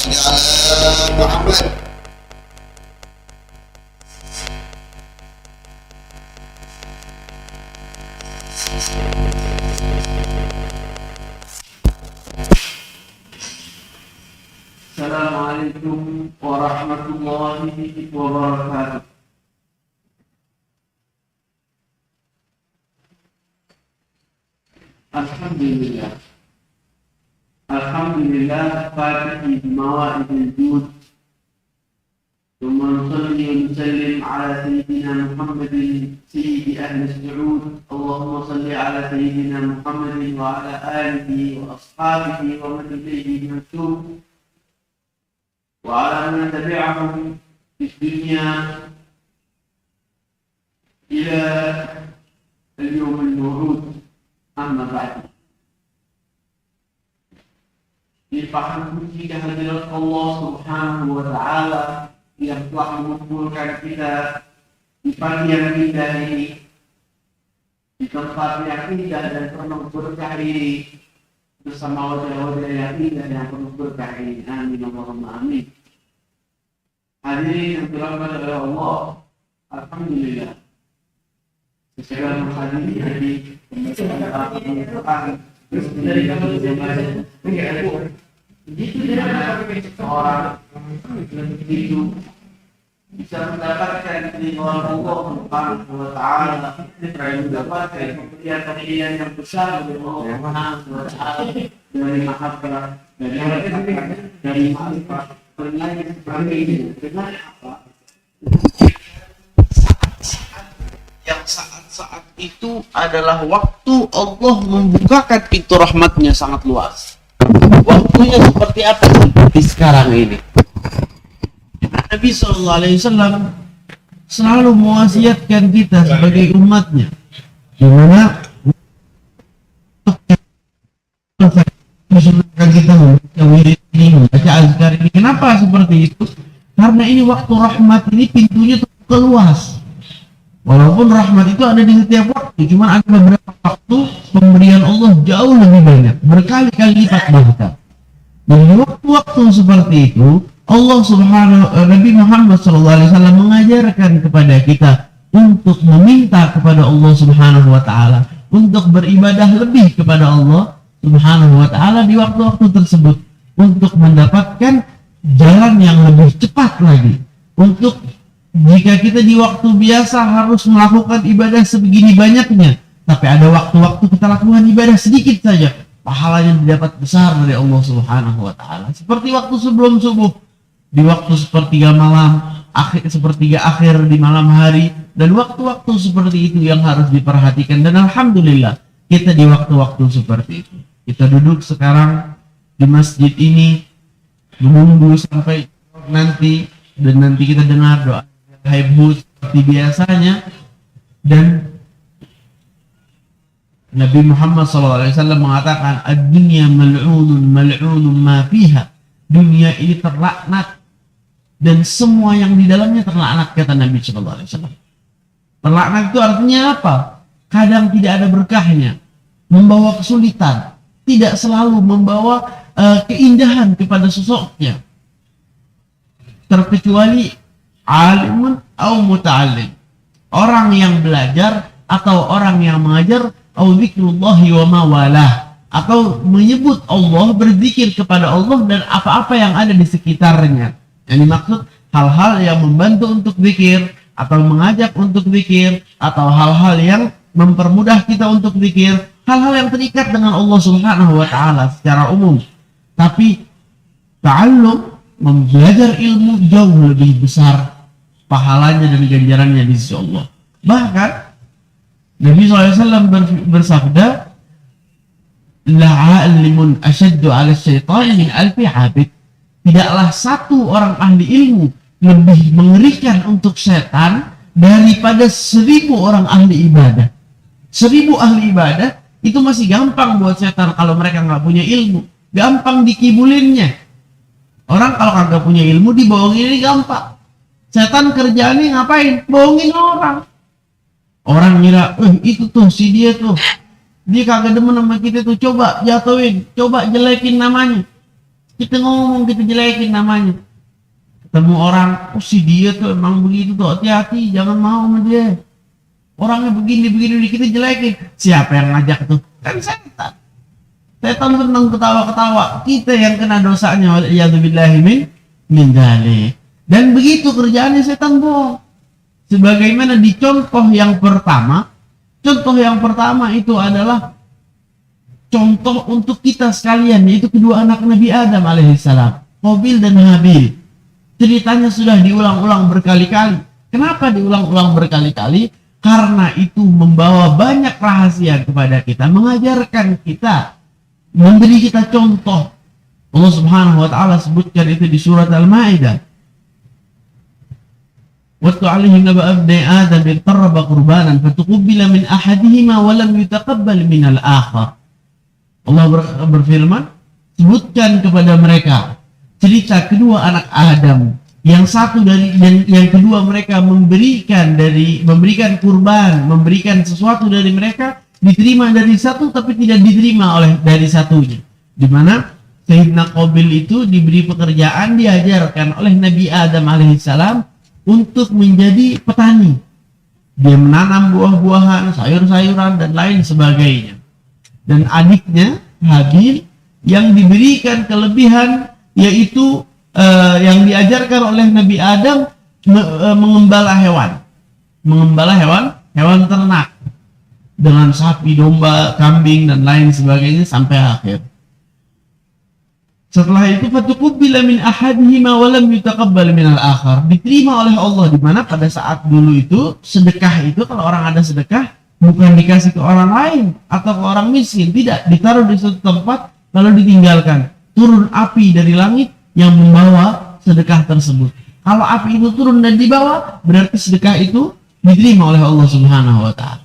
على محمد. Assalamualaikum warahmatullahi wabarakatuh. Alhamdulillah. Alhamdulillah Fatih Mawa'id al-Jud. ثم نصلي ونسلم على سيدنا محمد سيد أهل السعود. اللهم صل على سيدنا محمد وعلى آله وأصحابه ومن إليه منسوب وعلى من تبعهم في الدنيا إلى اليوم الموعود. أما بعد، dipahami kehadiran Allah Subhanahu wa Ta'ala yang telah mengumpulkan kita di pagi yang indah ini, di tempat yang indah dan penuh berkah ini, bersama wajah-wajah yang indah yang penuh berkah ini. Amin Allahumma amin. Hadirin yang dirahmati oleh Allah, alhamdulillah secara menghadiri hari dari kamu orang itu bisa mendapatkan keridhaan Allah Subhanahu wa Ta'ala, mendapatkan pemberian yang besar dari Allah Subhanahu wa Ta'ala, dari mahabbah, dari mahabbah, berlain seperti ini. Dengan apa? Yang saat-saat itu adalah waktu Allah membukakan pintu rahmatnya sangat luas. Waktunya seperti apa? Seperti sekarang ini. Nabi SAW selalu mewasiatkan kita sebagai umatnya, dimana kita membaca azkar ini. Kenapa seperti itu? Karena ini waktu rahmat ini pintunya terbuka luas. Walaupun rahmat itu ada di setiap waktu, cuma ada beberapa waktu pemberian Allah jauh lebih banyak, berkali-kali lipat bahkan. Dan di waktu-waktu seperti itu, Allah Nabi Muhammad SAW mengajarkan kepada kita untuk meminta kepada Allah Subhanahu wa Ta'ala, untuk beribadah lebih kepada Allah Subhanahu wa Ta'ala di waktu-waktu tersebut, untuk mendapatkan jalan yang lebih cepat lagi. Untuk jika kita di waktu biasa harus melakukan ibadah sebegini banyaknya, tapi ada waktu-waktu kita lakukan ibadah sedikit saja, pahalanya didapat besar dari Allah Subhanahu wa Ta'ala. Seperti waktu sebelum subuh, di waktu sepertiga malam, sepertiga akhir di malam hari, dan waktu-waktu seperti itu yang harus diperhatikan. Dan alhamdulillah kita di waktu-waktu seperti itu. Kita duduk sekarang di masjid ini menunggu sampai nanti, dan nanti kita dengar doa Haibhut seperti biasanya. Dan Nabi Muhammad SAW mengatakan ad-dunya mal'unun mal'unun ma fiha. Dunia ini terlaknat dan semua yang di dalamnya terlaknat, kata Nabi SAW. Terlaknat itu artinya apa? Kadang tidak ada berkahnya, membawa kesulitan, tidak selalu membawa keindahan kepada sosoknya, terkecuali alimun au muta'allim, orang yang belajar atau orang yang mengajar, au zikrullahi wa mawalah, atau menyebut Allah, berzikir kepada Allah dan apa-apa yang ada di sekitarnya. Yang dimaksud hal-hal yang membantu untuk zikir, atau mengajak untuk zikir, atau hal-hal yang mempermudah kita untuk zikir, hal-hal yang terikat dengan Allah Subhanahu wa Ta'ala secara umum. Tapi ta'allum, belajar ilmu, jauh lebih besar pahalanya dan ganjarannya di sisi Allah. Bahkan Nabi SAW bersabda, la'alimun asyaddu ala syaitan min alfi abid. Tidaklah satu orang ahli ilmu lebih mengerikan untuk setan daripada 1000 orang ahli ibadah. 1000 ahli ibadah itu masih gampang buat setan kalau mereka nggak punya ilmu, gampang dikibulinnya. Orang kalau kagak punya ilmu dibohongin ini gampang. Setan kerjaannya ngapain? Bohongin orang. Orang ngira, itu tuh si dia tuh, dia kagak demen sama kita tuh, coba jatuhin, coba jelekin namanya. Kita ngomong, kita jelekin namanya. Ketemu orang, oh si dia tuh emang begitu tuh, hati-hati, jangan mau sama dia. Orangnya begini, kita jelekin. Siapa yang ngajak tuh? Kan setan. Setan senang ketawa-ketawa. Kita yang kena dosanya. Waliyadzubillahi min dzalik. Dan begitu kerjaannya setan bohong. Sebagaimana di contoh yang pertama itu adalah contoh untuk kita sekalian, yaitu kedua anak Nabi Adam alaihissalam, Qabil dan Habil. Ceritanya sudah diulang-ulang berkali-kali. Kenapa diulang-ulang berkali-kali? Karena itu membawa banyak rahasia kepada kita, mengajarkan kita, memberi kita contoh. Allah Subhanahu wa taala sebutkan itu di surat Al-Maidah. Watlu alaihim naba abnai Adam id qarraba qurbanan fatuqbila min ahadihima wa lam yutaqabbal min al-akhar. Allah berfirman, sebutkan kepada mereka cerita kedua anak Adam, yang satu dari dan yang kedua mereka memberikan kurban, memberikan sesuatu dari mereka, diterima dari satu tapi tidak diterima oleh dari satunya. Di mana Sayyidina Qabil itu diberi pekerjaan, diajarkan oleh Nabi Adam alaihissalam untuk menjadi petani. Dia menanam buah-buahan, sayur-sayuran dan lain sebagainya. Dan adiknya Habil yang diberikan kelebihan, yaitu yang diajarkan oleh Nabi Adam mengembala hewan ternak dengan sapi, domba, kambing dan lain sebagainya sampai akhir. Setelah itu fatuqbila min ahadihima wa lam yutaqabbal min al-akhar, diterima oleh Allah. Di mana pada saat dulu itu sedekah itu, kalau orang ada sedekah bukan dikasih ke orang lain atau ke orang miskin, tidak, ditaruh di suatu tempat lalu ditinggalkan. Turun api dari langit yang membawa sedekah tersebut. Kalau api itu turun dan dibawa, berarti sedekah itu diterima oleh Allah Subhanahu wa taala.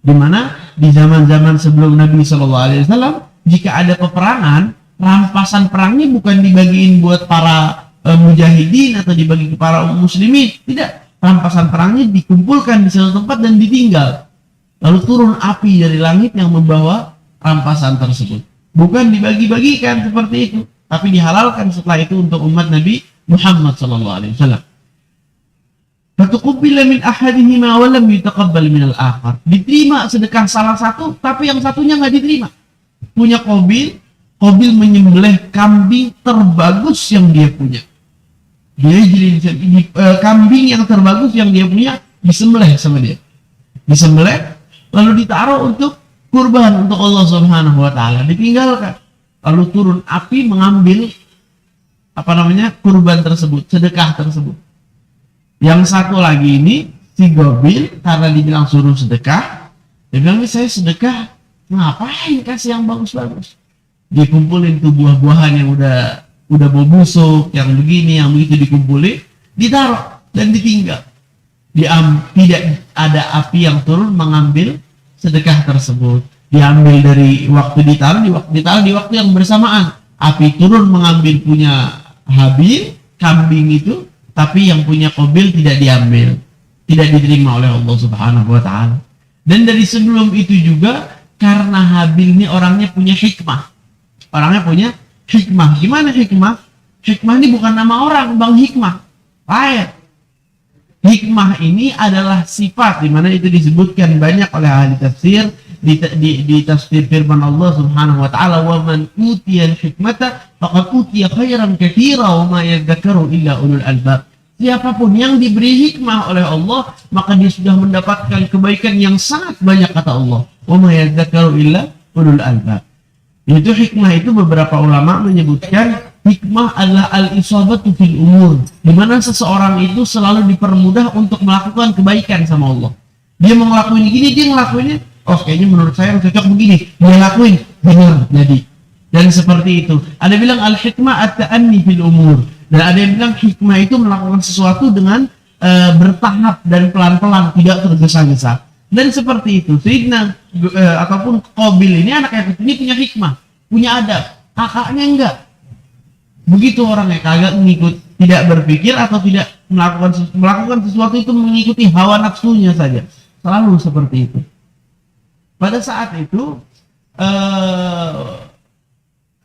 Di mana di zaman-zaman sebelum Nabi SAW, jika ada peperangan, rampasan perangnya bukan dibagiin buat para mujahidin atau dibagi ke para muslimin, tidak. Rampasan perangnya dikumpulkan di satu tempat dan ditinggal. Lalu turun api dari langit yang membawa rampasan tersebut. Bukan dibagi-bagikan seperti itu, tapi dihalalkan setelah itu untuk umat Nabi Muhammad SAW. Fatuqbila min ahadihima wa lam yutaqabbal min al-akhar. Diterima sedekah salah satu, tapi yang satunya nggak diterima. Punya Qabil menyembelih kambing terbagus yang dia punya. Kambing yang terbagus yang dia punya disembelih sama dia. Disembelih lalu ditaruh untuk kurban untuk Allah Subhanahu wa taala, ditinggalkan. Lalu turun api mengambil kurban tersebut, sedekah tersebut. Yang satu lagi ini si Qabil, karena dibilang suruh sedekah, dia bilang, saya sedekah ngapain kasih yang bagus-bagus? Dikumpulin tuh buah-buahan yang udah mau busuk, yang begini, yang begitu dikumpulin, ditaruh dan ditinggal. Tidak ada api yang turun mengambil sedekah tersebut. Diambil dari waktu ditaruh di waktu yang bersamaan. Api turun mengambil punya Habil, kambing itu, tapi yang punya Qabil tidak diambil, tidak diterima oleh Allah Subhanahu wa taala. Dan dari sebelum itu juga, karena Habil ini orangnya punya hikmah. Gimana hikmah? Hikmah ini bukan nama orang, Bang Hikmah. Lain. Hikmah ini adalah sifat, di mana itu disebutkan banyak oleh ahli tafsir di tafsir firman Allah Subhanahu wa taala, wa man utiyal hikmata faqad utiya khairan katsira wa ma yadhakkaru illa ulul albab. Siapapun yang diberi hikmah oleh Allah, maka dia sudah mendapatkan kebaikan yang sangat banyak, kata Allah. Wa ma yadhakkaru illa ulul albab. Itu hikmah itu beberapa ulama menyebutkan hikmah adalah al-isabatu fil umur, di mana seseorang itu selalu dipermudah untuk melakukan kebaikan sama Allah. Dia mau ngelakuin gini, dia ngelakuinnya, oh kayaknya menurut saya yang cocok begini, dia lakuin, benar jadi. Dan seperti itu. Ada bilang al-hikmah at-ta'anni fil umur, dan ada yang bilang hikmah itu melakukan sesuatu dengan bertahap dan pelan-pelan, tidak tergesa-gesa. Dan seperti itu, Sayyidina ataupun Qabil ini, anak yang ini punya hikmah, punya adab. Kakaknya enggak. Begitu orangnya, kagak mengikut, tidak berpikir atau tidak melakukan sesuatu itu mengikuti hawa nafsunya saja. Selalu seperti itu. Pada saat itu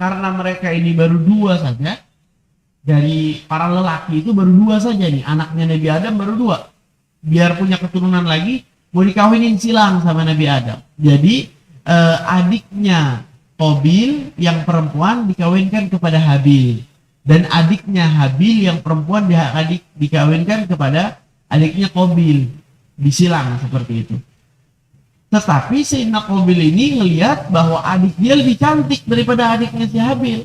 karena mereka ini baru dua saja, dari para lelaki itu baru dua saja nih, anaknya Nabi Adam baru dua. Biar punya keturunan lagi, mau dikawinin silang sama Nabi Adam. Jadi adiknya Qabil yang perempuan dikawinkan kepada Habil, dan adiknya Habil yang perempuan dikawinkan kepada adiknya Qabil, disilang seperti itu. Tetapi Sayyidina Qabil ini ngelihat bahwa adik dia lebih cantik daripada adiknya si Habil.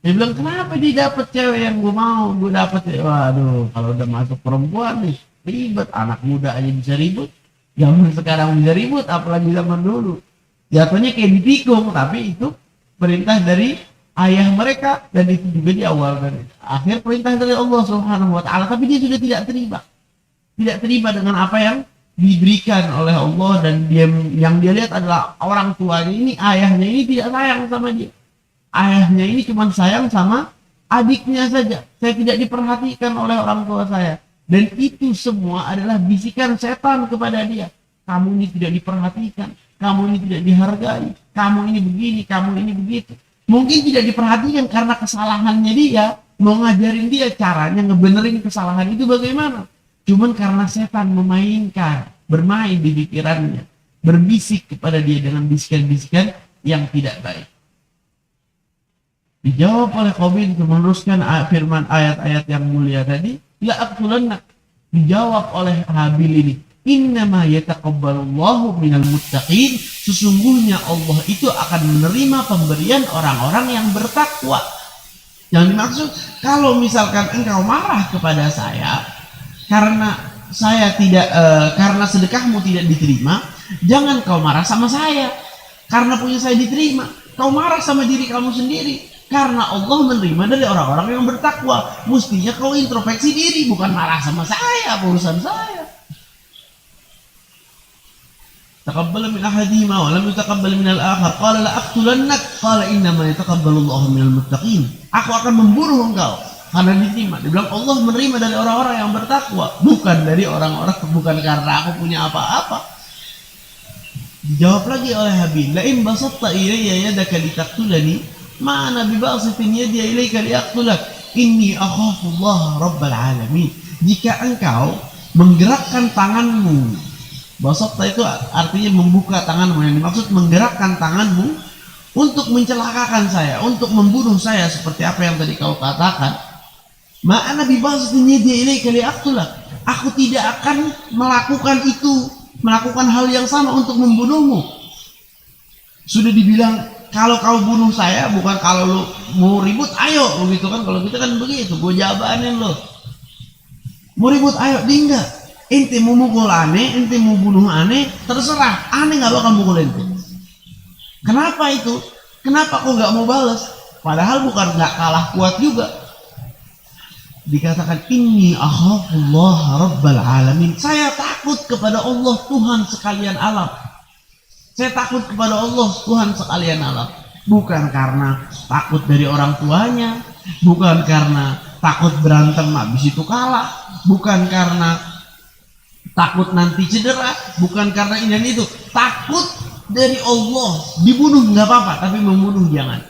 Dia bilang, kenapa dia dapat cewek yang gue mau, gue dapat. Waduh, kalau udah masuk perempuan nih ribet, anak muda aja bisa ribut, zaman sekarang bisa ribut, apalagi zaman dulu. Jatuhnya kayak ditikung, tapi itu perintah dari ayah mereka, dan itu juga di awal dari akhir perintah dari Allah Subhanahu wa taala, tapi dia sudah tidak terima dengan apa yang diberikan oleh Allah, dan yang dia lihat adalah orang tuanya ini, ayahnya ini tidak sayang sama dia. Ayahnya ini cuma sayang sama adiknya saja. Saya tidak diperhatikan oleh orang tua saya. Dan itu semua adalah bisikan setan kepada dia. Kamu ini tidak diperhatikan, kamu ini tidak dihargai, kamu ini begini, kamu ini begitu. Mungkin tidak diperhatikan karena kesalahannya dia, mau ngajarin dia caranya ngebenerin kesalahan itu bagaimana. Cuman karena setan bermain di pikirannya, berbisik kepada dia dengan bisikan-bisikan yang tidak baik. Dijawab oleh Qabil untuk meneruskan firman ayat-ayat yang mulia tadi, la aqtulannak. Dijawab oleh Habil ini, innama yataqabbalullahu minal muttaqin, sesungguhnya Allah itu akan menerima pemberian orang-orang yang bertakwa. Yang dimaksud, kalau misalkan engkau marah kepada saya karena saya tidak karena sedekahmu tidak diterima, jangan kau marah sama saya karena punya saya diterima. Kau marah sama diri kamu sendiri karena Allah menerima dari orang-orang yang bertakwa. Mestinya kau introspeksi diri, bukan marah sama saya, urusan saya. Taqabbala min ahadihima wa lam yutaqabbal min al-akhar. Qala la aqtulannak. Qala innama yataqabbalu Allahu minal muttaqin. Aku akan membunuh engkau karena diterima. Dia bilang Allah menerima dari orang-orang yang bertakwa, bukan dari orang-orang, bukan karena aku punya apa-apa. Dijawab lagi oleh Habil, la in basatta ilayya yadaka litaqtulani ma ana bibasitin yadi ilayka liaqtulak inni akhafu Allah rabbal alamin. Jika engkau menggerakkan tanganmu, basatta itu artinya membuka tanganmu, yang dimaksud menggerakkan tanganmu untuk mencelakakan saya, untuk membunuh saya seperti apa yang tadi kau katakan, ma ana bibasitin yadi ilayka liaqtulak, aku tidak akan melakukan hal yang sama untuk membunuhmu. Sudah dibilang kalau kau bunuh saya, bukan kalau lu mau ribut ayo begitu kan. Kalau kita kan begitu, gue jabanin lo mau ribut ayo. Dia enggak, ente mau mukul aneh, ente mau bunuh aneh, terserah, aneh nggak bakal mukul ente. Kenapa itu? Kenapa kok nggak mau balas? Padahal bukan nggak kalah kuat juga. Dikatakan inni akhafullah rabbal alamin, saya takut kepada Allah Tuhan sekalian alam. Saya takut kepada Allah Tuhan sekalian alam. Bukan karena takut dari orang tuanya, bukan karena takut berantem habis itu kalah, bukan karena takut nanti cedera, bukan karena ini dan itu. Takut dari Allah. Dibunuh nggak apa-apa, tapi membunuh jangan.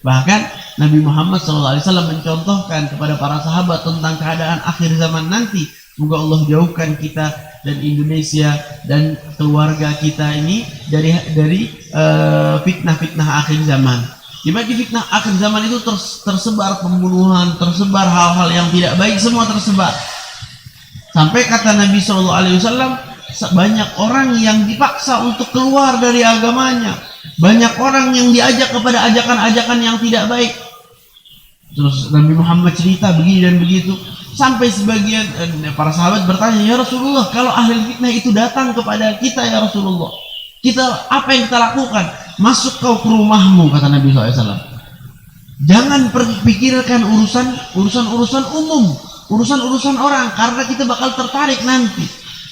Bahkan Nabi Muhammad SAW mencontohkan kepada para sahabat tentang keadaan akhir zaman nanti. Semoga Allah jauhkan kita dan Indonesia dan keluarga kita ini dari fitnah-fitnah akhir zaman. Di fitnah akhir zaman itu tersebar pembunuhan, tersebar hal-hal yang tidak baik, semua tersebar. Sampai kata Nabi SAW, banyak orang yang dipaksa untuk keluar dari agamanya. Banyak orang yang diajak kepada ajakan-ajakan yang tidak baik. Terus Nabi Muhammad cerita begini dan begitu. Sampai sebagian para sahabat bertanya, ya Rasulullah, kalau ahli fitnah itu datang kepada kita ya Rasulullah, apa yang kita lakukan? Masuk kau ke rumahmu, kata Nabi SAW. Jangan pikirkan urusan umum, urusan orang, karena kita bakal tertarik nanti.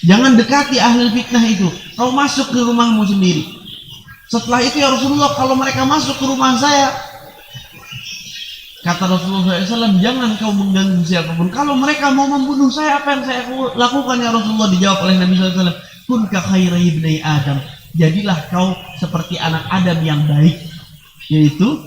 Jangan dekati ahli fitnah itu. Kau masuk ke rumahmu sendiri. Setelah itu ya Rasulullah, kalau mereka masuk ke rumah saya, kata Rasulullah SAW, jangan kau mengganggu siapapun. Kalau mereka mau membunuh saya, apa yang saya lakukan ya Rasulullah? Dijawab oleh Nabi SAW, kun ka khairi ibni Adam. Jadilah kau seperti anak Adam yang baik, yaitu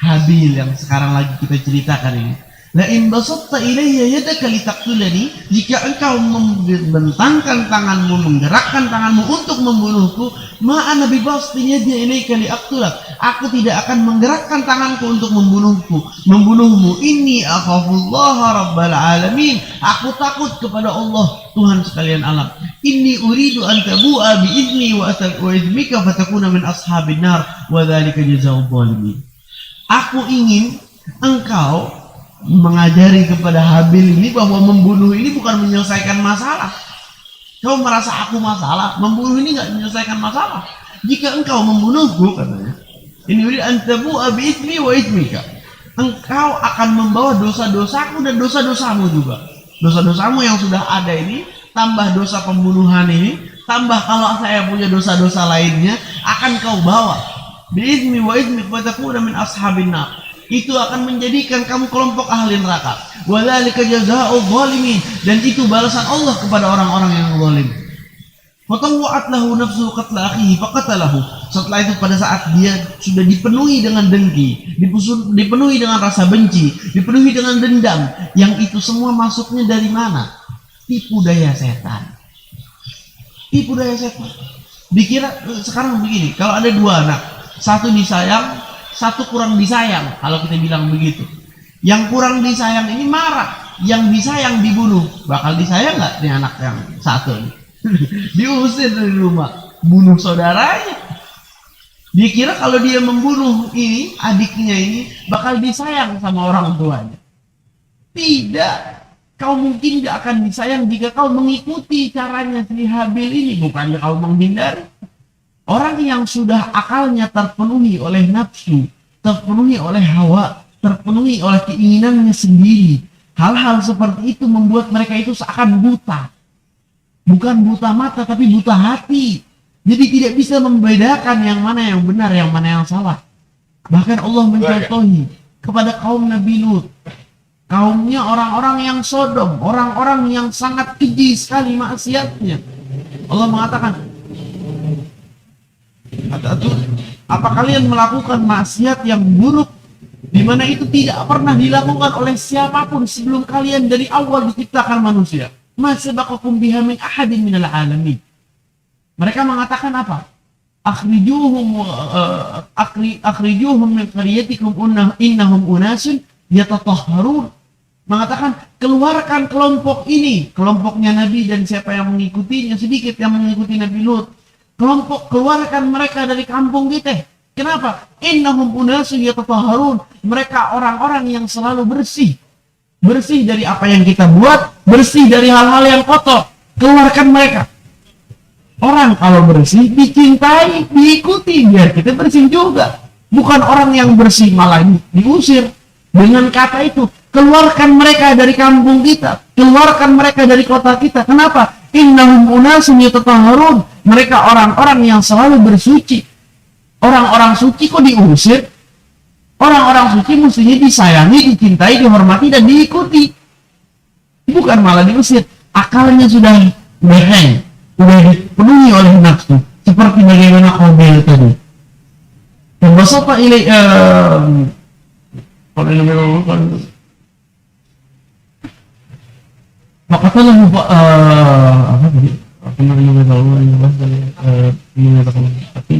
Habil yang sekarang lagi kita ceritakan ini. La in basatta ilayya yadaka litaqtulani, jika engkau membentangkan tanganmu, menggerakkan tanganmu untuk membunuhku, ma ana bibastin yadi ilayka liaqtulak, aku tidak akan menggerakkan tanganku untuk membunuhmu. Inni akhafullaha rabbal alamin, aku takut kepada Allah, Tuhan sekalian alam. Inni uridu an tabu'a bi idni wa idmika fatakuna min ashabin nar wa dzalika jazaa'ul zalimin. Aku ingin engkau mengajari kepada Habil ini bahwa membunuh ini bukan menyelesaikan masalah. Kau merasa aku masalah, membunuh ini nggak menyelesaikan masalah. Jika engkau membunuhku, katanya, ini antabu abi ismi wa ismika, engkau akan membawa dosa-dosaku dan dosa-dosamu juga. Dosa-dosamu yang sudah ada ini, tambah dosa pembunuhan ini, tambah kalau saya punya dosa-dosa lainnya, akan kau bawa. Bi ismi wa ismika fatakuna min ashabin nar. Itu akan menjadikan kamu kelompok ahli neraka. Wadzalika jazaa'ul zalimin, dan itu balasan Allah kepada orang-orang yang zalim. Fatawwa'at lahu nafsu qatla akhihi faqatalahu. Setelah itu pada saat dia sudah dipenuhi dengan dengki, dipenuhi dengan rasa benci, dipenuhi dengan dendam, yang itu semua masuknya dari mana? Tipu daya setan. Tipu daya setan. Dikira sekarang begini, kalau ada dua anak, satu disayang, satu kurang disayang, kalau kita bilang begitu. Yang kurang disayang ini marah, yang disayang dibunuh. Bakal disayang nggak nih anak yang satu ini? Diusir dari rumah, bunuh saudaranya. Dia kira kalau dia membunuh ini, adiknya ini, bakal disayang sama orang tuanya. Tidak, kau mungkin gak akan disayang jika kau mengikuti caranya si Habil ini, bukannya kau menghindari. Orang yang sudah akalnya terpenuhi oleh nafsu, terpenuhi oleh hawa, terpenuhi oleh keinginannya sendiri, hal-hal seperti itu membuat mereka itu seakan buta. Bukan buta mata, tapi buta hati. Jadi tidak bisa membedakan yang mana yang benar, yang mana yang salah. Bahkan Allah mencontohi kepada kaum Nabi Lut. Kaumnya orang-orang yang Sodom, orang-orang yang sangat keji sekali maksiatnya. Allah mengatakan, apa kalian melakukan maksiat yang buruk, di mana itu tidak pernah dilakukan oleh siapapun sebelum kalian dari awal diciptakan manusia? Ma sabaqakum biha min ahadin minal alamin. Mereka mengatakan apa? Akhrijuhum min qaryatikum innahum unasun yatatahharun. Mengatakan, keluarkan kelompok ini, kelompoknya Nabi dan siapa yang mengikutinya, sedikit yang mengikuti Nabi Lut. Keluarkan mereka dari kampung kita. Kenapa? Innahum unasun yatatahharun. Mereka orang-orang yang selalu bersih. Bersih dari apa yang kita buat, bersih dari hal-hal yang kotor. Keluarkan mereka. Orang kalau bersih dicintai, diikuti, biar kita bersih juga. Bukan orang yang bersih malah diusir. Dengan kata itu, keluarkan mereka dari kampung kita, keluarkan mereka dari kota kita. Kenapa? Innahum unasun yatatahharun. Mereka orang-orang yang selalu bersuci. Orang-orang suci kok diusir? Orang-orang suci mestinya disayangi, dicintai, dihormati, dan diikuti. Bukan malah diusir. Akalnya sudah berheng, sudah dipenuhi oleh nafsu. Seperti bagaimana Qabil tadi. Pembasata ilai kalau ini memang maka telah apa tadi? Apa namanya Allah yang bahas dari mengatakan tapi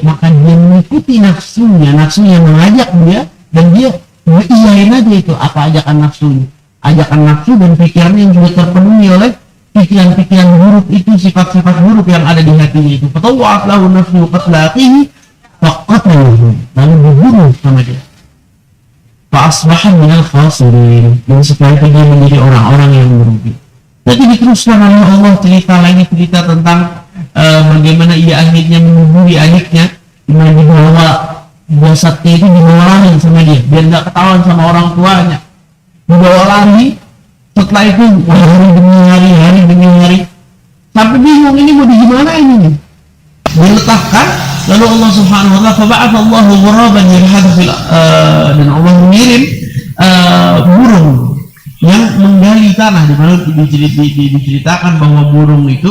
maka dia mengikuti nafsunya mengajak dia, dan dia iyain aja itu apa ajakan nafsunya, ajakan nafsu dan pikirannya yang juga terpenuhi oleh pikiran-pikiran buruk itu, sifat-sifat buruk yang ada di hatinya itu. Fatawwa'at lahu nafsu qatla akhihi faqatalahu, lalu dibunuh sama dia. Fa'asbaha minal khasirin, dan setelah itu dia menjadi orang-orang yang merugi. Jadi diteruskan oleh Allah cerita tentang bagaimana ia akhirnya menghubungi adiknya, dimana dibawa jasadnya itu dibawa lari sama dia, biar nggak ketahuan sama orang tuanya. Dibawa lari, setelah itu hari demi hari, sampai bingung ini mau di gimana ini. Diletakkan, lalu Allah Subhanahu wa taala faba'atha Allahu ghuraban yalhadu fil dan Allah mengirim burung yang menggali tanah, di mana diceritakan bahwa burung itu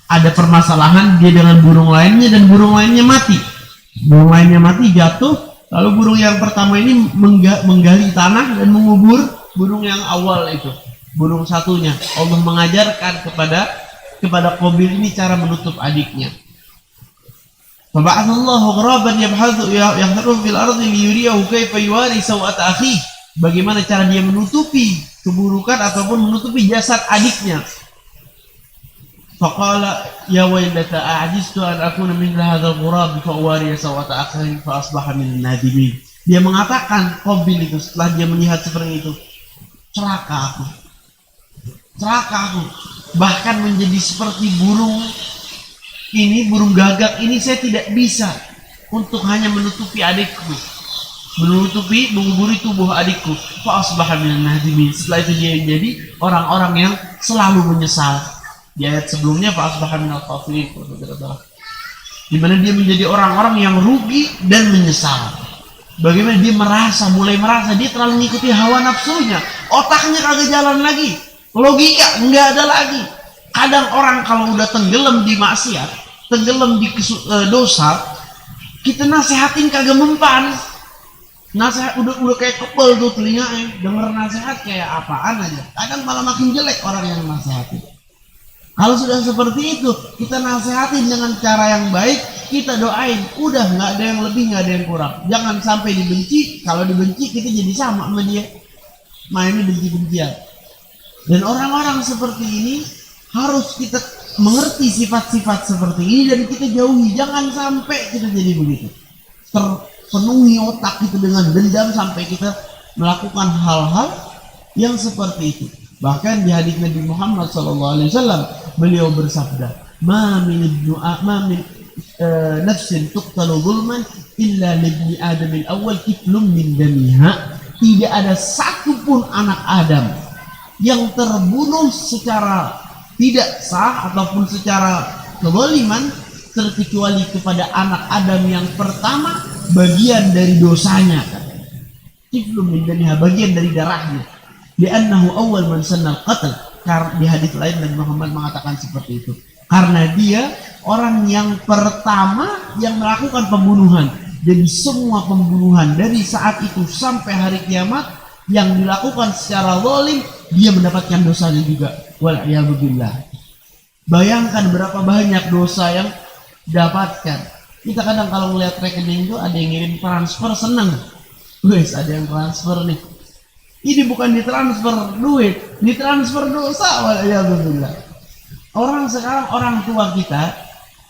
ada permasalahan dia dengan burung lainnya dan burung lainnya mati. Burung lainnya mati, jatuh, lalu burung yang pertama ini menggali tanah dan mengubur burung yang awal itu, burung satunya. Allah mengajarkan kepada Qabil ini cara menutup adiknya. Faba'athallahu ghuraban yabhathu fil ardi liyuriyahu kaifa yuwari sawata akhihi. Bagaimana cara dia menutupi keburukan ataupun menutupi jasad adiknya. Faqala ya waylata a'jiztu an akuna mithla hadzal ghurab fa uwari sawata akhi fa asbaha min nadimin. Dia mengatakan, Qabil itu setelah dia melihat seperti itu, celaka aku, bahkan menjadi seperti burung ini, burung gagak ini, saya tidak bisa untuk hanya menutupi adikku, menguburi tubuh adikku. Fa asbaha minan nadimin. Setelah itu dia menjadi orang-orang yang selalu menyesal. Di ayat sebelumnya fa asbaha minal kafirin, di mana dia menjadi orang-orang yang rugi dan menyesal. Bagaimana dia mulai merasa dia terlalu mengikuti hawa nafsunya, otaknya kagak jalan lagi, logika nggak ada lagi. Kadang orang kalau udah tenggelam di maksiat, tenggelam di dosa, kita nasehatin kagak mempan. Nasihat udah kayak kebel tuh telinganya, denger nasihat kayak apaan aja. Kadang malah makin jelek orang yang nasehatin. Kalau sudah seperti itu, kita nasihatin dengan cara yang baik, kita doain, udah nggak ada yang lebih, nggak ada yang kurang. Jangan sampai dibenci. Kalau dibenci kita jadi sama dia, mainnya benci-bencian. Dan orang-orang seperti ini harus kita mengerti sifat-sifat seperti ini dan kita jauhi. Jangan sampai kita jadi begitu, terpenuhi otak itu dengan dendam sampai kita melakukan hal-hal yang seperti itu. Bahkan di hadis Nabi Muhammad SAW, beliau bersabda, ma min nafsin tuqtalu zulman illa libni adam al-awwal kiflum min damiha. Tidak ada satupun anak Adam yang terbunuh secara tidak sah ataupun secara kezaliman, terkecuali kepada anak Adam yang pertama bagian dari dosanya. Kiflum min damiha, bagian dari darahnya. Li'annahu awwal man sanna al-qatl. Di hadis lain Nabi Muhammad mengatakan seperti itu. Karena dia orang yang pertama yang melakukan pembunuhan. Jadi semua pembunuhan dari saat itu sampai hari kiamat yang dilakukan secara zalim, dia mendapatkan dosanya juga. Wal'iyadzubillah. Bayangkan berapa banyak dosa yang dapatkan. Kita kadang kalau melihat rekening itu ada yang ngirim transfer, senang. Guys, ada yang transfer nih. Ini bukan ditransfer duit, ditransfer dosa. Wal'iyadzubillah. Orang sekarang, orang tua kita,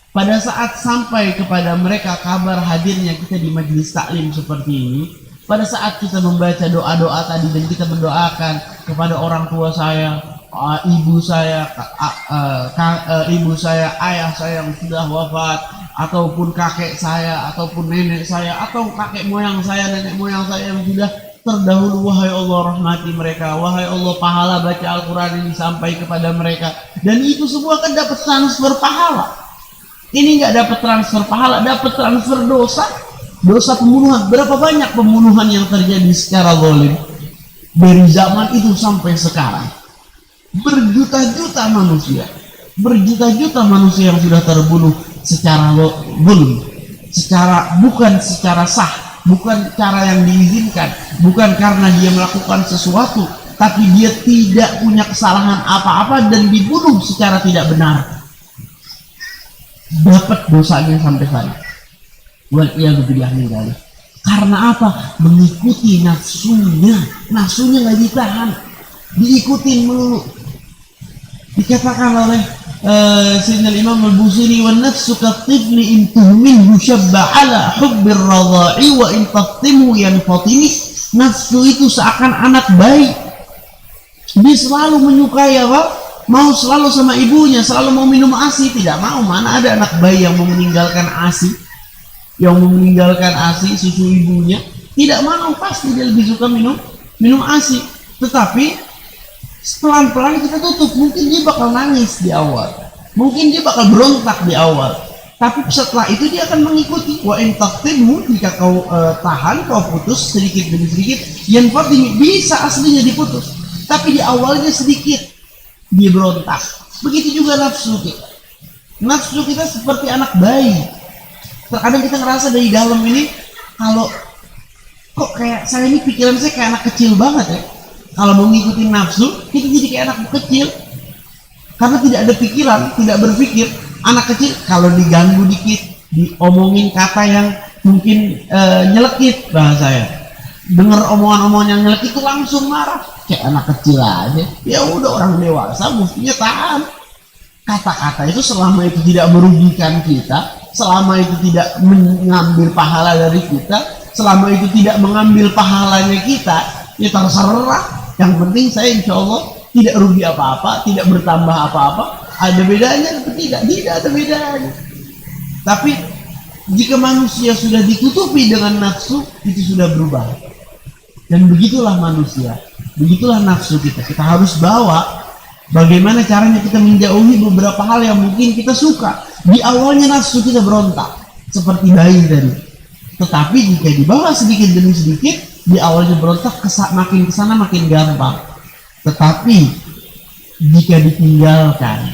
pada saat sampai kepada mereka kabar hadirnya kita di majelis taklim seperti ini, pada saat kita membaca doa-doa tadi dan kita mendoakan kepada orang tua saya, ibu saya, ayah saya yang sudah wafat, ataupun kakek saya, ataupun nenek saya, atau kakek moyang saya, nenek moyang saya yang sudah terdahulu, wahai Allah rahmati mereka, wahai Allah pahala baca Al-Quran ini sampai kepada mereka. Dan itu semua kan dapat transfer pahala. Ini nggak dapat transfer pahala, dapat transfer dosa, dosa pembunuhan. Berapa banyak pembunuhan yang terjadi secara zalim dari zaman itu sampai sekarang? Berjuta-juta manusia yang sudah terbunuh secara zalim, bukan secara sah, bukan cara yang diizinkan, bukan karena dia melakukan sesuatu, tapi dia tidak punya kesalahan apa-apa dan dibunuh secara tidak benar. Dapat dosanya sampai sana. Wal'iyadzubillah min dzalik. Karena apa? Mengikuti nafsunya nggak ditahan, diikutin mulu. Dikatakan oleh Sayyidina Imam Al-Busiri, wan nafsu katifli in tuhminhu syabba ala hubbir radha'i wa in taftimu yanfatimi. Nafsu itu seakan anak bayi, dia selalu menyukai apa? Mau selalu sama ibunya, selalu mau minum ASI, tidak mau. Mana ada anak bayi yang mau meninggalkan ASI, susu ibunya? Tidak mau, pasti dia lebih suka minum ASI. Tetapi pelan-pelan kita tutup. Mungkin dia bakal nangis di awal, mungkin dia bakal berontak di awal, tapi setelah itu dia akan mengikuti. Wa in taqtimu, jika kau tahan, kau putus sedikit demi sedikit, yanfatimi, bisa aslinya diputus, tapi di awalnya sedikit dia berontak. Begitu juga nafsu kita. Nafsu kita seperti anak bayi. Terkadang kita ngerasa dari dalam ini, kalau kok kayak saya ini pikiran saya kayak anak kecil banget ya. Kalau mau ngikutin nafsu, kita jadi kayak anak kecil. Karena tidak ada pikiran, tidak berpikir. Anak kecil kalau diganggu dikit, diomongin kata yang mungkin nyelekit bahasa saya. Dengar omongan-omongan yang nyelekit itu langsung marah. Kayak anak kecil aja. Ya udah, orang dewasa mestinya tahan. Kata-kata itu selama itu tidak merugikan kita, selama itu tidak mengambil pahala dari kita, selama itu tidak mengambil pahalanya kita, ya terserah. Yang penting saya insya Allah tidak rugi apa-apa, tidak bertambah apa-apa. Ada bedanya atau tidak? Tidak ada bedanya. Tapi jika manusia sudah ditutupi dengan nafsu, itu sudah berubah. Dan begitulah manusia, begitulah nafsu kita. Kita harus bawa bagaimana caranya kita menjauhi beberapa hal yang mungkin kita suka. Di awalnya nafsu kita berontak seperti bayi tadi, tetapi jika dibawa sedikit demi sedikit, di awalnya berontak, makin kesana makin gampang. Tetapi jika ditinggalkan,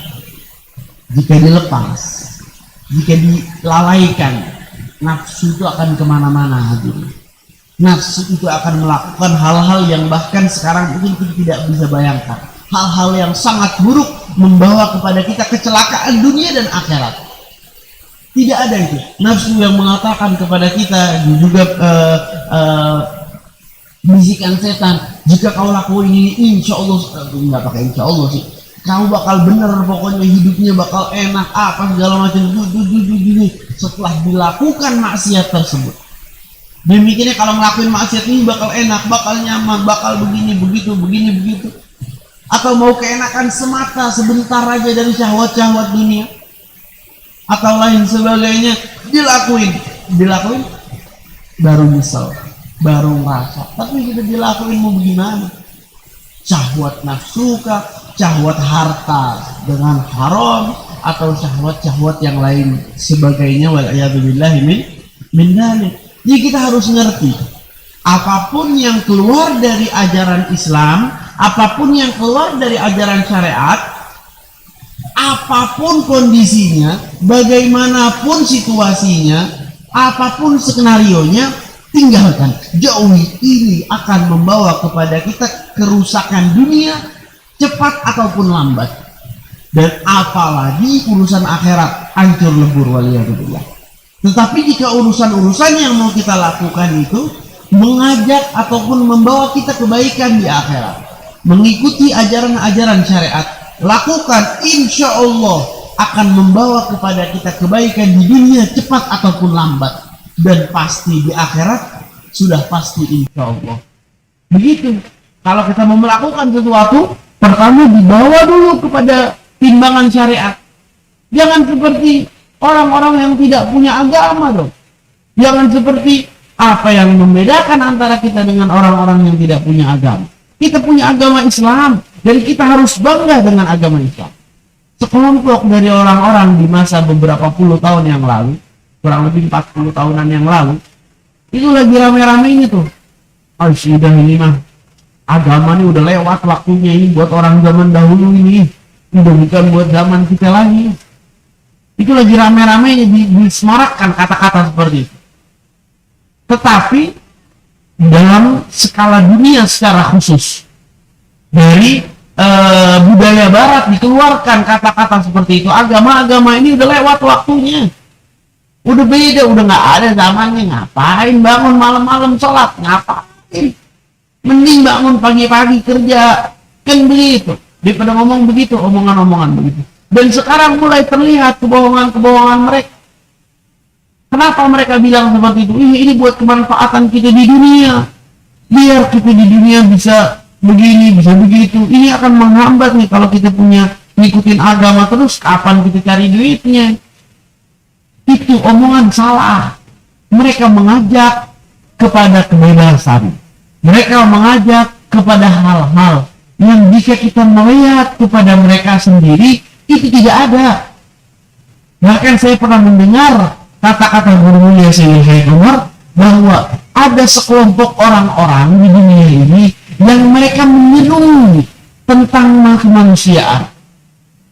jika dilepas, jika dilalaikan, nafsu itu akan kemana-mana. Nafsu itu akan melakukan hal-hal yang bahkan sekarang mungkin kita tidak bisa bayangkan. Hal-hal yang sangat buruk, membawa kepada kita kecelakaan dunia dan akhirat. Tidak ada itu. Nafsu yang mengatakan kepada kita juga bisikan setan, jika kau lakuin ini, insya Allah, nggak pakai insya Allah sih, kau bakal bener, pokoknya hidupnya bakal enak, apa segala macam. Setelah dilakukan maksiat tersebut, dia mikirnya kalau ngelakuin maksiat ini bakal enak, bakal nyaman, bakal begini begitu. Atau mau keenakan semata sebentar aja dari syahwat-syahwat dunia atau lain sebagainya, dilakuin baru nyesel, baru merasa. Tapi kita dilakuin mau bagaimana? Syahwat nafsu kah, syahwat harta dengan haram, atau syahwat-syahwat yang lain sebagainya, wal'iyadzubillahi min dzalik. Jadi kita harus ngerti, apapun yang keluar dari ajaran Islam, apapun yang keluar dari ajaran syariat, apapun kondisinya, bagaimanapun situasinya, apapun skenarionya, tinggalkan, jauhi. Ini akan membawa kepada kita kerusakan dunia, cepat ataupun lambat. Dan apalagi urusan akhirat, hancur lebur, waliyadzubillah. Tetapi jika urusan-urusan yang mau kita lakukan itu mengajak ataupun membawa kita kebaikan di akhirat, mengikuti ajaran-ajaran syariat, lakukan, insya Allah akan membawa kepada kita kebaikan di dunia cepat ataupun lambat, dan pasti di akhirat sudah pasti insya Allah. Begitu. Kalau kita mau melakukan sesuatu, pertama dibawa dulu kepada timbangan syariat. Jangan seperti orang-orang yang tidak punya agama dong. Jangan seperti apa yang membedakan antara kita dengan orang-orang yang tidak punya agama. Kita punya agama Islam dan kita harus bangga dengan agama Islam. Sekelompok dari orang-orang di masa beberapa puluh tahun yang lalu, kurang lebih 40 tahunan yang lalu, itu lagi rame-ramenya tuh. Sudah ini mah agama ini udah lewat waktunya, ini buat orang zaman dahulu, ini udah bukan buat zaman kita lagi. Itu lagi rame-ramenya disemarakkan kata-kata seperti itu. Tetapi dalam skala dunia secara khusus, dari budaya barat dikeluarkan kata-kata seperti itu. Agama-agama ini udah lewat waktunya, udah beda, udah nggak ada zamannya. Ngapain bangun malam-malam sholat? Ngapain? Mending bangun pagi-pagi kerja, kan begitu. Daripada ngomong begitu, omongan-omongan begitu. Dan sekarang mulai terlihat kebohongan-kebohongan mereka. Kenapa mereka bilang seperti itu? Ini buat kemanfaatan kita di dunia, biar kita di dunia bisa begini, bisa begitu. Ini akan menghambat nih kalau kita punya ngikutin agama terus, kapan kita cari duitnya? Itu omongan salah. Mereka mengajak kepada kebebasan. Mereka mengajak kepada hal-hal yang bisa kita melihat kepada mereka sendiri itu tidak ada. Bahkan saya pernah mendengar kata-kata guru mulia Syekh Umar bahwa ada sekelompok orang-orang di dunia ini yang mereka meniru tentang kemanusiaan.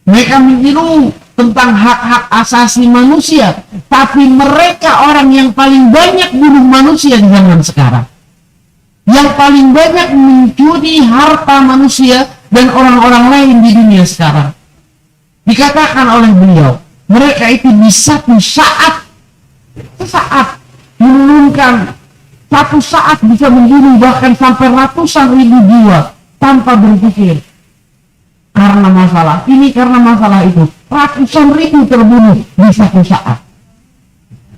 Mereka meniru tentang hak-hak asasi manusia, tapi mereka orang yang paling banyak bunuh manusia di zaman sekarang, yang paling banyak mencuri harta manusia dan orang-orang lain di dunia sekarang. Dikatakan oleh beliau, mereka itu di satu saat menurunkan, satu saat bisa membunuh bahkan sampai ratusan ribu jiwa tanpa berpikir. Karena masalah ini, karena masalah itu, ratusan ribu terbunuh di satu saat.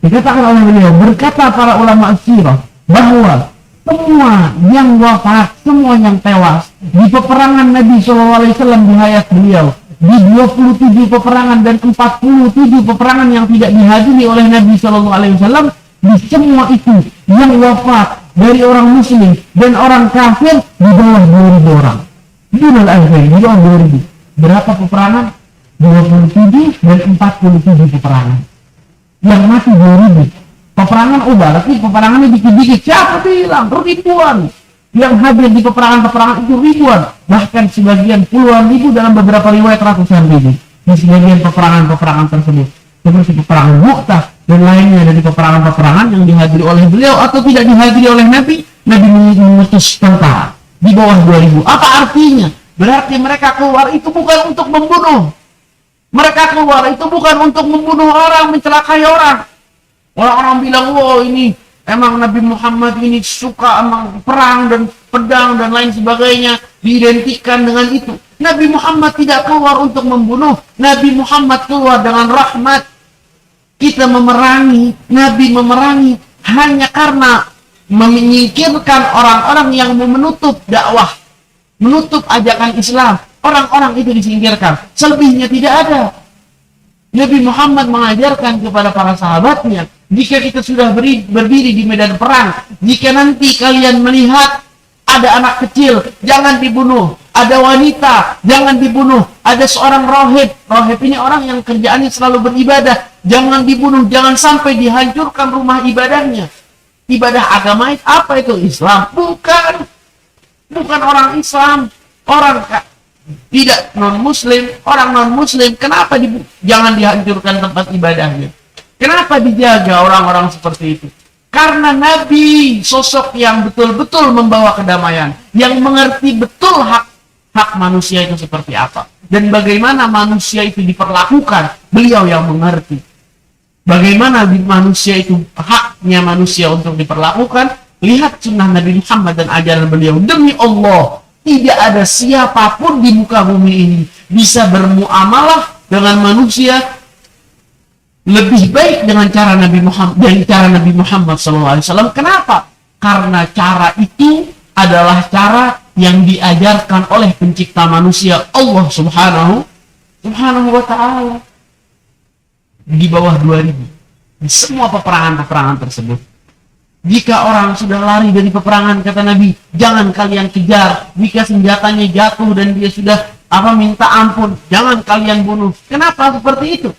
Dikatakan oleh beliau, berkata para ulama sirah bahwa semua yang wafat, semua yang tewas di peperangan Nabi SAW di hayat beliau, di 27 peperangan dan 47 peperangan yang tidak dihadiri oleh Nabi SAW, di semua itu yang wafat dari orang muslim dan orang kafir di bawah 2.000 orang. Dunal akhir, di bawah 2.000. Berapa peperangan? 27 dan 47 peperangan. Yang mati 2.000. Peperangan berarti peperangannya dikit-dikit. Siapa bilang? Ribuan. Yang hadir di peperangan-peperangan itu ribuan. Bahkan sebagian puluhan ribu, dalam beberapa riwayat ratusan ribu. Di sebagian peperangan-peperangan tersebut. Seperti peperangan Mu'tah dan lainnya dari peperangan-peperangan yang dihadiri oleh beliau atau tidak dihadiri oleh Nabi. Nabi mengutus tentara di bawah 2.000. Apa artinya? Berarti mereka keluar itu bukan untuk membunuh. Mereka keluar itu bukan untuk membunuh orang, mencelakai orang. Orang-orang bilang, wow ini emang Nabi Muhammad ini suka emang perang dan pedang dan lain sebagainya, diidentikan dengan itu. Nabi Muhammad tidak keluar untuk membunuh. Nabi Muhammad keluar dengan rahmat. Kita memerangi, Nabi memerangi hanya karena menyingkirkan orang-orang yang menutup dakwah, menutup ajakan Islam. Orang-orang itu disingkirkan. Selebihnya tidak ada. Nabi Muhammad mengajarkan kepada para sahabatnya, jika kita sudah berdiri di medan perang, jika nanti kalian melihat ada anak kecil, jangan dibunuh. Ada wanita, jangan dibunuh. Ada seorang rohib. Rohib ini orang yang kerjaannya selalu beribadah. Jangan dibunuh, jangan sampai dihancurkan rumah ibadahnya. Ibadah agama apa itu? Islam? Bukan orang Islam. Orang tidak non-muslim. Orang non-muslim, kenapa jangan dihancurkan tempat ibadahnya? Kenapa dijaga orang-orang seperti itu? Karena Nabi, sosok yang betul-betul membawa kedamaian, yang mengerti betul hak manusia itu seperti apa, dan bagaimana manusia itu diperlakukan. Beliau yang mengerti bagaimana manusia itu, haknya manusia untuk diperlakukan. Lihat sunnah Nabi Muhammad dan ajaran beliau. Demi Allah, tidak ada siapapun di muka bumi ini bisa bermuamalah dengan manusia lebih baik dengan cara Nabi Muhammad, dari cara Nabi Muhammad SAW. Kenapa? Karena cara itu adalah cara yang diajarkan oleh pencipta manusia, Allah Subhanahu wa Ta'ala. Di bawah 2.000 di semua peperangan-peperangan tersebut. Jika orang sudah lari dari peperangan, kata Nabi, jangan kalian kejar. Jika senjatanya jatuh dan dia sudah minta ampun, jangan kalian bunuh. Kenapa seperti itu?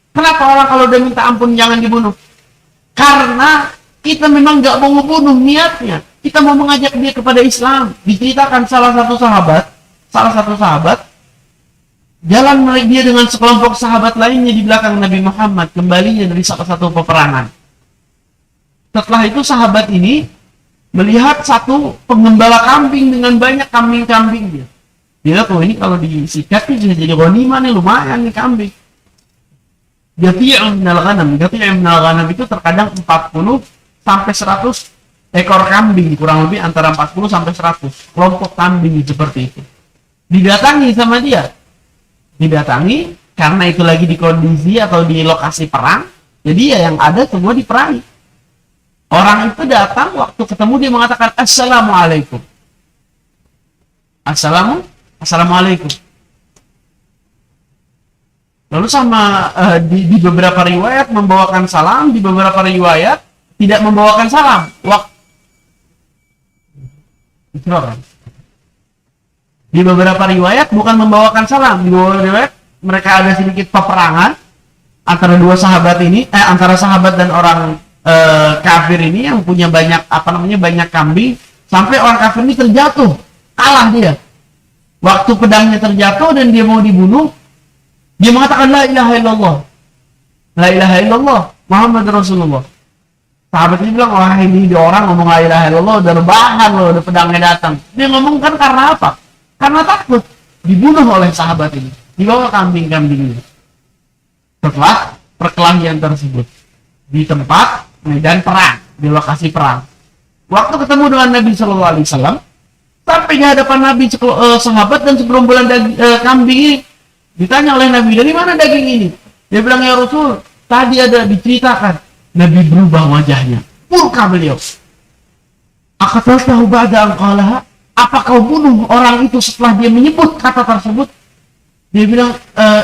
Kenapa orang kalau udah minta ampun jangan dibunuh? Karena kita memang gak mau membunuh niatnya. Kita mau mengajak dia kepada Islam. Diceritakan salah satu sahabat jalan dia dengan sekelompok sahabat lainnya di belakang Nabi Muhammad, kembalinya dari salah satu peperangan. Setelah itu sahabat ini melihat satu penggembala kambing dengan banyak kambing-kambing dia. Dia lihat, ini kalau disikat bisa jadi ghanimah nih, lumayan nih kambing. Jati'un minal ghanam itu terkadang 40 sampai 100 ekor kambing, kurang lebih antara 40 sampai 100 kelompok kambing seperti itu. Didatangi sama dia. Didatangi karena itu lagi di kondisi atau di lokasi perang. Jadi ya yang ada semua diperangi. Orang itu datang, waktu ketemu dia mengatakan Assalamualaikum. Assalamualaikum. Lalu sama di beberapa riwayat membawakan salam, di beberapa riwayat tidak membawakan salam. Di beberapa riwayat bukan membawakan salam, di beberapa riwayat mereka ada sedikit peperangan antara dua sahabat ini, antara sahabat dan orang kafir ini yang punya banyak banyak kambing, sampai orang kafir ini terjatuh, kalah dia. Waktu pedangnya terjatuh dan dia mau dibunuh, Dia mengatakan la ilaha illallah. La ilaha illallah Muhammad Rasulullah. Sahabat ini bilang, wah ini orang ngomong la ilaha illallah udah rebahan loh, udah pedangnya datang. Dia ngomong kan karena apa? Karena takut dibunuh oleh sahabat ini. Dibawa kambing-kambingnya. Setelah perkelahian tersebut di tempat medan perang, di lokasi perang. Waktu ketemu dengan Nabi Shallallahu Alaihi Wasallam, sampai di hadapan Nabi sahabat dan segerombolan kambing ini ditanya oleh Nabi, dari mana daging ini? Dia bilang, ya Rasul, tadi ada diceritakan. Nabi berubah wajahnya, murka beliau. Aqataltahu ba'da an qalaha? Apa kau bunuh orang itu setelah dia menyebut kata tersebut? Dia bilang,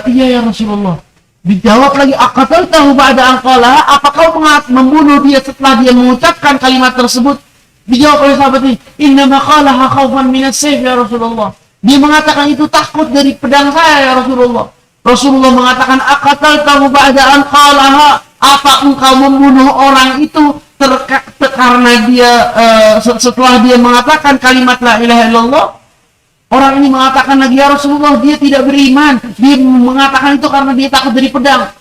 iya ya Rasulullah. Dijawab lagi, aqataltahu ba'da an qalaha? Apa kau membunuh dia setelah dia mengucapkan kalimat tersebut? Dijawab oleh sahabat ini, innama qalaha khaufan minas sayf ya Rasulullah. Dia mengatakan itu takut dari pedang saya ya Rasulullah. Rasulullah mengatakan, aqataltahu ba'da an qalaha? Apa engkau membunuh orang itu karena dia setelah dia mengatakan kalimat la ilaha illallah? Orang ini mengatakan lagi, ya Rasulullah, dia tidak beriman. Dia mengatakan itu karena dia takut dari pedang.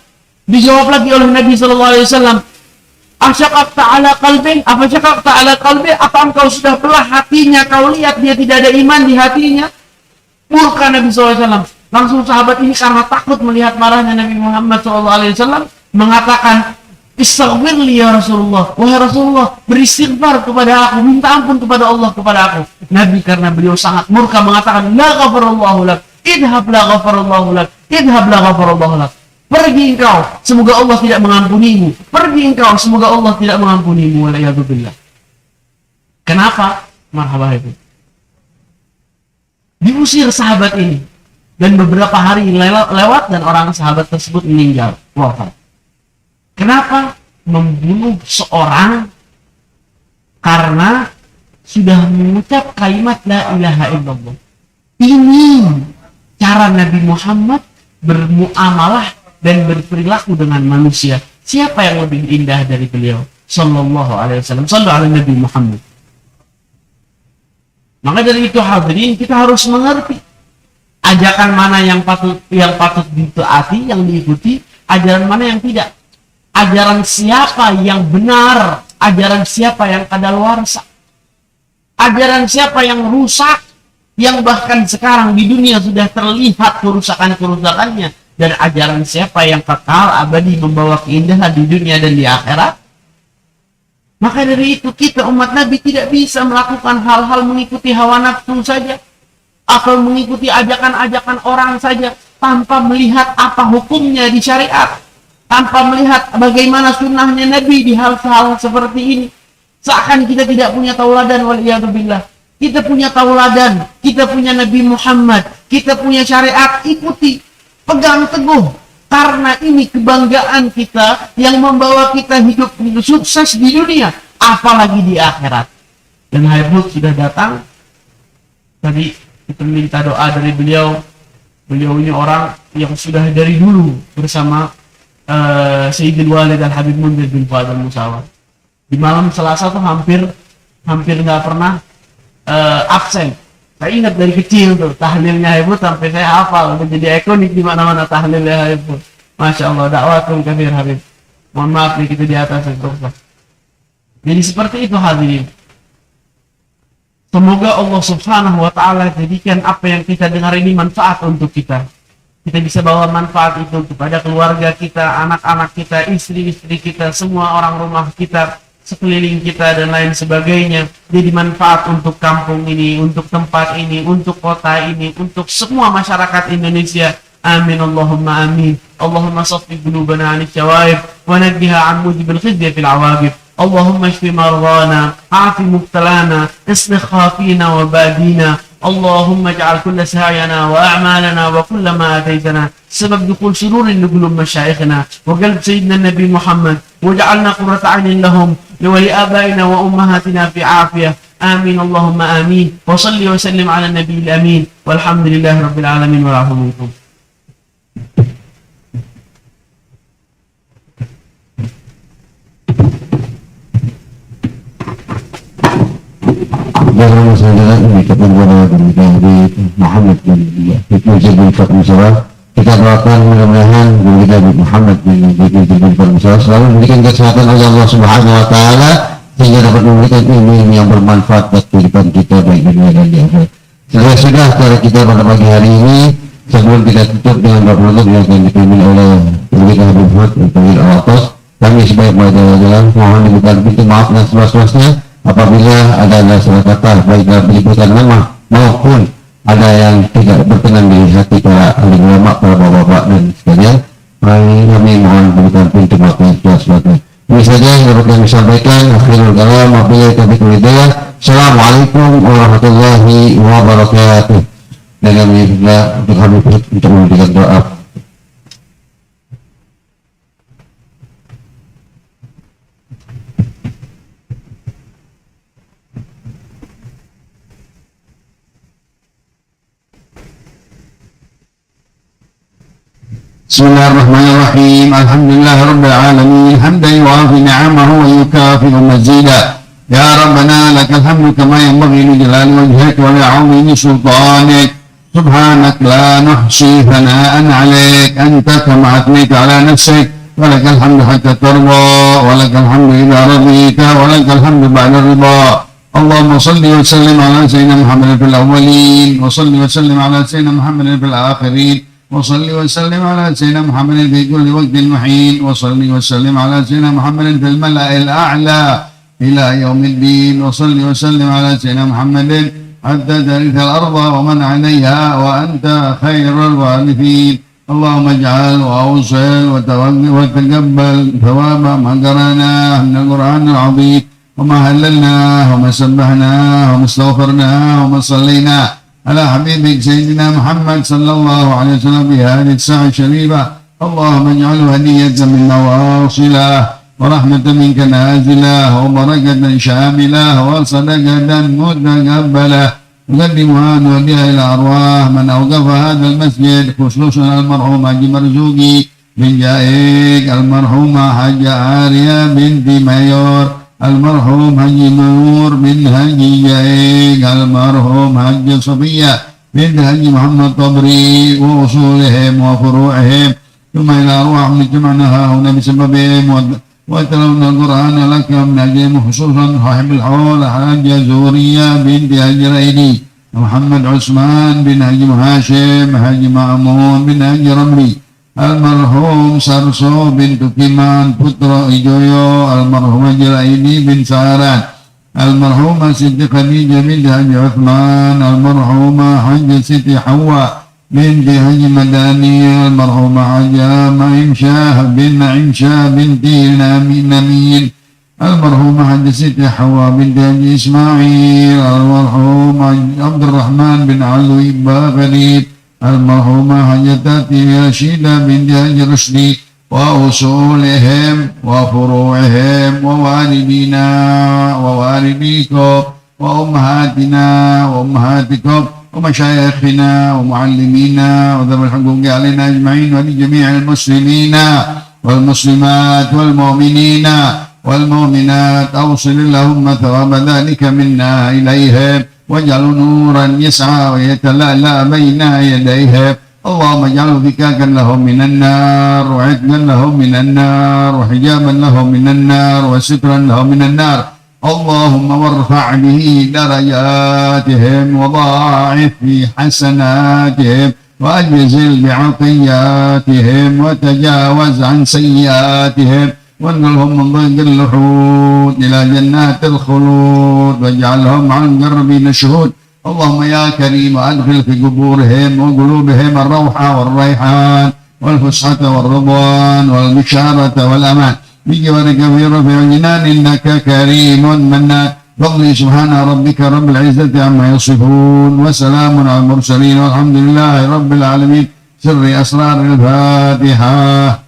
Dijawab lagi oleh Nabi sallallahu alaihi wasallam, asyaqaqta ala qalbi? Apa syaqaqta ala qalbi? Apa engkau sudah belah hatinya? Kau lihat dia tidak ada iman di hatinya? Murka Nabi sallallahu alaihi wasallam. Langsung sahabat ini karena takut melihat marahnya Nabi Muhammad sallallahu alaihi wasallam mengatakan, istaghfirli ya Rasulullah, wahai Rasulullah, beristighfar kepada aku, minta ampun kepada Allah kepada aku. Nabi karena beliau sangat murka mengatakan, la ghafarallahu lak, idhab la ghafarallahu lak, idhab la ghafarallahu lak. Pergi engkau, semoga Allah tidak mengampunimu. Pergi engkau, semoga Allah tidak mengampunimu. Waliyadzubillah. Kenapa? Marhaba itu. Diusir sahabat ini. Dan beberapa hari lewat dan orang sahabat tersebut meninggal. Wafat. Kenapa? Membunuh seorang karena sudah mengucap kalimat la ilaha illallah. Ini cara Nabi Muhammad bermuamalah dan berperilaku dengan manusia. Siapa yang lebih indah dari beliau? Sallallahu alaihi wasallam. Sallallahu alaihi Nabi Muhammad. Maka dari itu hadirin, kita harus mengerti ajakan mana yang patut ditaati, yang diikuti, ajaran mana yang tidak. Ajaran siapa yang benar, ajaran siapa yang kadaluarsa, ajaran siapa yang rusak, yang bahkan sekarang di dunia sudah terlihat kerusakan-kerusakannya, dan ajaran siapa yang kekal abadi membawa keindahan di dunia dan di akhirat. Maka dari itu kita umat Nabi tidak bisa melakukan hal-hal mengikuti hawa nafsu saja, atau mengikuti ajakan-ajakan orang saja tanpa melihat apa hukumnya di syariat, tanpa melihat bagaimana sunnahnya Nabi di hal-hal seperti ini. Seakan kita tidak punya tauladan, waliyadzubillah. Kita punya tauladan, kita punya Nabi Muhammad, kita punya syariat, ikuti, pegang teguh. Karena ini kebanggaan kita yang membawa kita hidup sukses di dunia, apalagi di akhirat. Dan Haibut sudah datang. Tadi kita minta doa dari beliau. Beliau ini orang yang sudah dari dulu bersama Sayyidul Walid Al-Habib Mundir bin Fuad Al-Musawar. Di malam Selasa tuh hampir nggak pernah absen. Saya ingat dari kecil tuh tahlilnya Haibut sampai saya hafal, udah jadi ikonik di mana-mana tahlilnya Haibut. Masya Allah, dakwatum kafir Habib. Mohon maaf nih kita di atas itu. Jadi seperti itu hadirin. Semoga Allah Subhanahu wa taala jadikan apa yang kita dengar ini manfaat untuk kita. Kita bisa bawa manfaat itu kepada keluarga kita, anak-anak kita, istri-istri kita, semua orang rumah kita, sekeliling kita dan lain sebagainya. Jadi manfaat untuk kampung ini, untuk tempat ini, untuk kota ini, untuk semua masyarakat Indonesia. Amin Allahumma amin. Allahumma saffi qulubana 'anil syawaib wa najjiha 'an mujibil khizyi fil 'awaqib. Allahumma shfi marghana, a'fi mubtalana, islih khafina wa badina. اللهم اجعل كل سعينا وأعمالنا وكل ما أتيتنا سبب دخول سرور لقلوب مشايخنا وقلب سيدنا النبي محمد، واجعلنا قرة عين لهم ولآبائنا وأمهاتنا في عافية. آمين اللهم آمين. وصل وسلم على النبي الأمين والحمد لله رب العالمين والعفو منكم. Dalam masalah ini kepada Nabi Muhammad bin Musawar kita doakan mudah-mudahan Nabi Muhammad bin selalu memberikan kesehatan oleh Allah Subhanahu wa taala sehingga dapat memberikan ilmu yang bermanfaat buat kehidupan kita baik dunia dan di akhirat. Sudah cara kita pada pagi hari ini. Sebelum kita tutup dengan doa penutup yang akan dipimpin oleh Ibu Habib Fuad Al Atas, kami sebaik-baiknya jalan mohon dibukakan pintu maaf dan seluas-luasnya apabila ada salah kata baik dalam penyebutan nama maupun ada yang tidak berkenan di hati para ahli ulama, para bapak-bapak dan sekalian. Kami mohon dibukakan pintu maaf dan seluas-luasnya. Ini saja yang dapat kami sampaikan. Akhirul kalam, wabillahi taufiq wal hidayah. Assalamualaikum warahmatullahi wabarakatuh. Dan kami juga untuk Habib untuk memberikan doa. Bismillahirrahmanirrahim. Alhamdulillah rabbil alamin. Hamdan yuwafi ni'amahu wa yukafi mazida. Ya Rabbana lakal hamdu kama yanbaghi li jalali wajhika wa li'azimi sultanik. سبحانك لا نحصي ثناء عليك أنت كما أثنيت على نفسك ولك الحمد حتى ترضى ولك الحمد إذا رضيت ولك الحمد بعد الرضا اللهم صل وسلم على سيدنا محمد في الأولين وصل وسلم على سيدنا محمد في الآخرين وصل وسلم على سيدنا محمد في كل وقت محين وصل وسلم على سيدنا محمد في الملأ الأعلى إلى يوم الدين وصل وسلم على سيدنا محمد حتى ترث الأرض ومن عليها وأنت خير الوارثين اللهم اجعل وأوصل وتقبل ثواب ما قرأناه من القرآن العظيم وما هللناه وما سبحناه وما استغفرناه وما صليناه على حبيبك سيدنا محمد صلى الله عليه وسلم في هذه الساعة الشريفة اللهم اجعله هدية منا واصلة ورحمة منك نازلة وبركة شاملة وصدقة متقبلة نقدمها نوديها إلى أرواح من أوقف هذا المسجد خصوصا المرحوم حاج مرزوقي بن جائك المرحومة حاج عارية بنت مايور المرحوم حاج نور بن حاج جائك المرحوم حاج صفية بنت حاج محمد طبري وأصولهم وفروعهم ثم إلى أرواح من جمعناها هنا بسببهم وتلون القرآن لك من أجلهم خصوصا صاحب الحول حاج زورية بنت حاج ريدي محمد عثمان بن حاج هاشم حاج مأمون بن حاج رملي المرحوم سرسو بنت كيمان putra Ijoyo المرحوم حاج ريدي بن ساران المرحومة ست خديجة بنت حاج عثمان المرحومة حاج ست حواء بنت حاج مداني المرحومة حاج نعيم شاه بن نعيم شاه بنت نميل المرحومة حاج ست حواء بنت حاج إسماعيل المرحوم عبد الرحمن بن علوي باغريب المرحومة حاج تاتي رشيدة بنت حاج رشدي وأصولهم وفروعهم ووالدينا ووالديكم وأمهاتنا وأمهاتكم ومشايخنا ومعلمينا وذوي الحقوق علينا أجمعين ولجميع المسلمين والمسلمات والمؤمنين والمؤمنات أوصل اللهم ثواب ذلك منا إليهم واجعل نورا يسعى ويتلألأ بين يديهم اللهم اجعله فكاكا لهم من النار وعتقا لهم من النار وحجابا لهم من النار وسترا لهم من النار اللهم وارفع به درجاتهم وضاعف في حسناتهم وأجزل بعطياتهم وتجاوز عن سيئاتهم وانقلهم من ضيق اللحود إلى جنات الخلود واجعلهم عن المقربين الشهود اللهم يا كريم أدخل في قبورهم وقلوبهم الروح والريحان والفسحة والرضوان والبشارة والأمان بجوارك في رفع الجنان إنك كريم منان فضلي سبحان ربك رب العزة عما يصفون وسلام على المرسلين والحمد لله رب العالمين سر أسرار الفاتحة.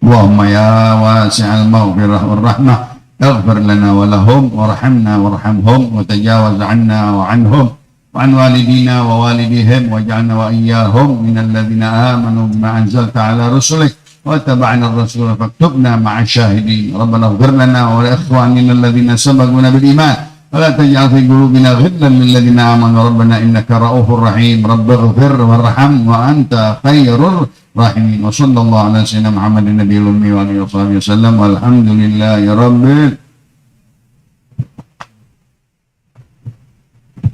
اللهم يا واسع المغفرة والرحمة اغفر لنا ولهم وارحمنا وارحمهم وتجاوز عنا وعنهم وعن والدينا ووالديهم واجعلنا وإياهم من الذين آمنوا بما أنزلت على رسلك واتبعنا الرسول فاكتبنا مع الشاهدين ربنا اغفر لنا ولإخواننا الذين سبقونا بالإيمان ولا تجعل في قلوبنا غلا للذين آمنوا ربنا إنك رؤوف رحيم رب اغفر وارحم وأنت خير الراحمين وصلى الله على سيدنا محمد النبي الأمي وآله وصحبه وسلم والحمد لله رب